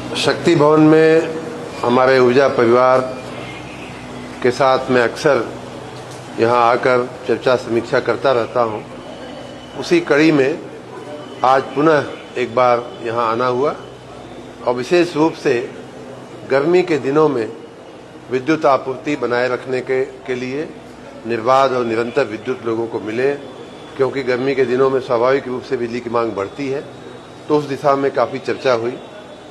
शक्ति भवन में हमारे ऊर्जा परिवार के साथ मैं अक्सर यहाँ आकर चर्चा समीक्षा करता रहता हूँ। उसी कड़ी में आज पुनः एक बार यहाँ आना हुआ और विशेष रूप से गर्मी के दिनों में विद्युत आपूर्ति बनाए रखने के लिए निर्बाध और निरंतर विद्युत लोगों को मिले, क्योंकि गर्मी के दिनों में स्वाभाविक रूप से बिजली की मांग बढ़ती है। तो उस दिशा में काफ़ी चर्चा हुई।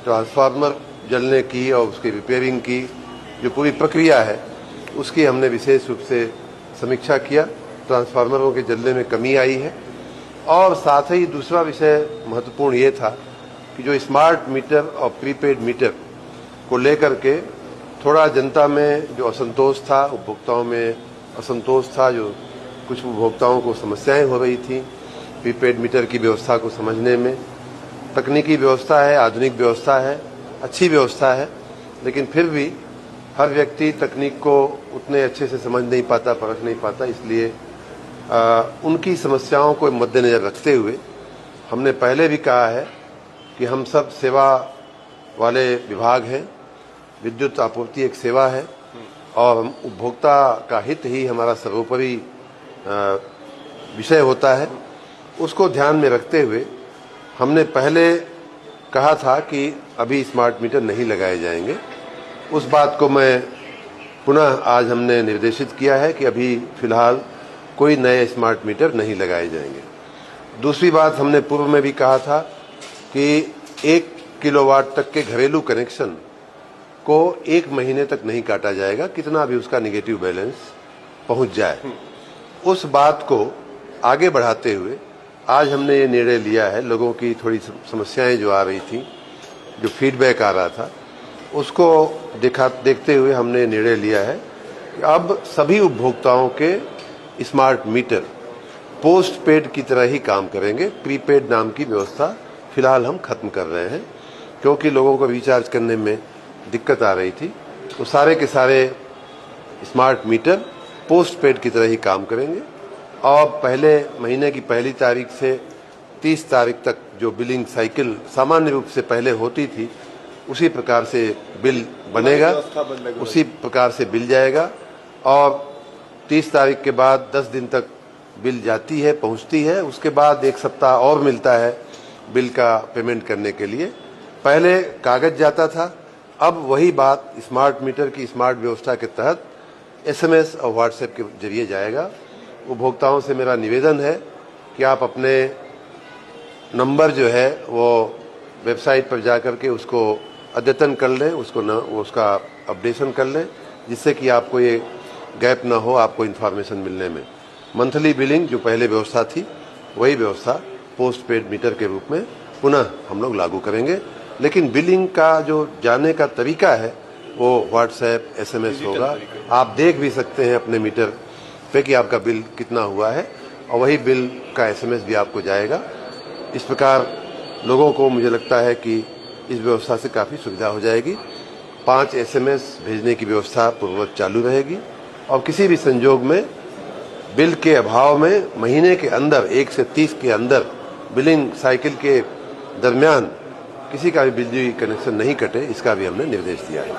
ट्रांसफार्मर जलने की और उसकी रिपेयरिंग की जो पूरी प्रक्रिया है उसकी हमने विशेष रूप से समीक्षा किया। ट्रांसफार्मरों के जलने में कमी आई है और साथ ही दूसरा विषय महत्वपूर्ण ये था कि जो स्मार्ट मीटर और प्रीपेड मीटर को लेकर के थोड़ा जनता में जो असंतोष था, उपभोक्ताओं में असंतोष था, जो कुछ उपभोक्ताओं को समस्याएं हो रही थी प्रीपेड मीटर की व्यवस्था को समझने में। तकनीकी व्यवस्था है, आधुनिक व्यवस्था है, अच्छी व्यवस्था है, लेकिन फिर भी हर व्यक्ति तकनीक को उतने अच्छे से समझ नहीं पाता, परख नहीं पाता। इसलिए उनकी समस्याओं को मद्देनजर रखते हुए हमने पहले भी कहा है कि हम सब सेवा वाले विभाग हैं। विद्युत आपूर्ति एक सेवा है और हम उपभोक्ता का हित ही हमारा सर्वोपरि विषय होता है। उसको ध्यान में रखते हुए हमने पहले कहा था कि अभी स्मार्ट मीटर नहीं लगाए जाएंगे। उस बात को मैं पुनः आज हमने निर्देशित किया है कि अभी फिलहाल कोई नए स्मार्ट मीटर नहीं लगाए जाएंगे। दूसरी बात, हमने पूर्व में भी कहा था कि 1 किलोवाट तक के घरेलू कनेक्शन को 1 महीने तक नहीं काटा जाएगा, कितना भी उसका नेगेटिव बैलेंस पहुंच जाए। उस बात को आगे बढ़ाते हुए आज हमने ये निर्णय लिया है। लोगों की थोड़ी समस्याएं जो आ रही थी, जो फीडबैक आ रहा था, उसको देखते हुए हमने निर्णय लिया है कि अब सभी उपभोक्ताओं के स्मार्ट मीटर पोस्ट पेड की तरह ही काम करेंगे। प्रीपेड नाम की व्यवस्था फिलहाल हम खत्म कर रहे हैं, क्योंकि लोगों को रिचार्ज करने में दिक्कत आ रही थी। तो सारे के सारे स्मार्ट मीटर पोस्ट पेड की तरह ही काम करेंगे और पहले महीने की पहली तारीख से 30 तारीख तक जो बिलिंग साइकिल सामान्य रूप से पहले होती थी, उसी प्रकार से बिल बनेगा, उसी प्रकार से बिल जाएगा और 30 तारीख के बाद 10 दिन तक बिल जाती है, पहुंचती है। उसके बाद 1 सप्ताह और मिलता है बिल का पेमेंट करने के लिए। पहले कागज जाता था, अब वही बात स्मार्ट मीटर की स्मार्ट व्यवस्था के तहत SMS और व्हाट्सएप के जरिए जाएगा। उपभोक्ताओं से मेरा निवेदन है कि आप अपने नंबर जो है वो वेबसाइट पर जाकर के उसको अद्यतन कर लें, उसका अपडेशन कर लें, जिससे कि आपको ये गैप ना हो आपको इन्फॉर्मेशन मिलने में। मंथली बिलिंग जो पहले व्यवस्था थी, वही व्यवस्था पोस्ट पेड मीटर के रूप में पुनः हम लोग लागू करेंगे। लेकिन बिलिंग का जो जाने का तरीका है वो व्हाट्सएप SMS होगा। आप देख भी सकते हैं अपने मीटर पे कि आपका बिल कितना हुआ है और वही बिल का SMS भी आपको जाएगा। इस प्रकार लोगों को मुझे लगता है कि इस व्यवस्था से काफ़ी सुविधा हो जाएगी। 5 SMS भेजने की व्यवस्था पूर्ववत चालू रहेगी और किसी भी संजोग में बिल के अभाव में महीने के अंदर 1 से 30 के अंदर बिलिंग साइकिल के दरमियान किसी का भी बिजली कनेक्शन नहीं कटे, इसका भी हमने निर्देश दिया है।